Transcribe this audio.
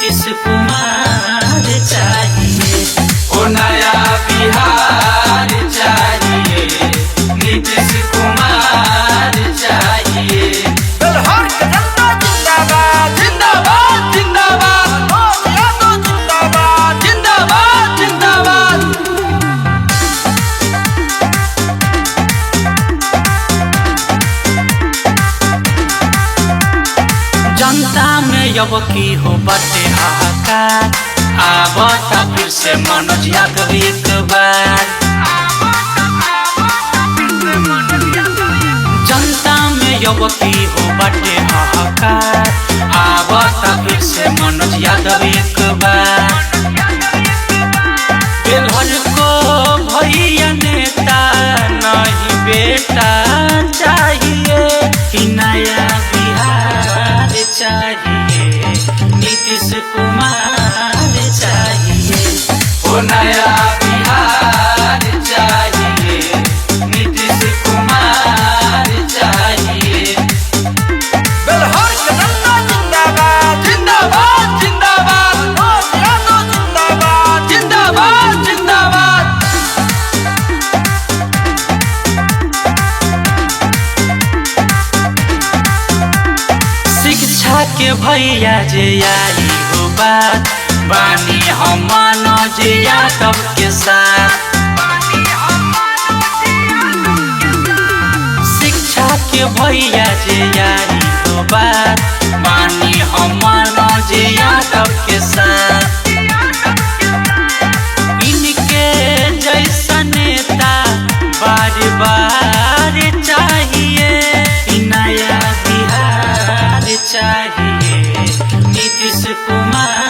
नीतीश कुमार चाहिए। ओ नया बिहार चाहिए, नीतीश कुमार चाहिए। बिहार का जनता जिंदाबाद जिंदाबाद जिंदाबाद जिंदाबाद जिंदाबाद जिंदाबाद। जनता में अब की हो बटे हाहाकार, आवता फिर से मनोज यादव एक बार। जनता में अब की हो बटे हाहाकार, आवता फिर से मनोज यादव एक बार। बेलहर को भैया नेता नहीं बेटा चाहिए, कि नया बिहार चाहिए, नीतीश कुमार चाहिए। ओ नया बिहार चाहिए, नीतीश कुमार चाहिए। बिहार का जनता जिंदाबाद जिंदाबाद जिंदाबाद जिंदाबाद जिंदाबाद जिंदाबाद। शिक्षा के भैया जे आई हो बात, बानी हम मनोज यादव के साथ। शिक्षा के भैया जे आई हो बात, बानी हम मनोज यादव के साथ। इनके जैसा नेता बार बार चाहिए, नया बिहार चाहिए, नीतीश कुमार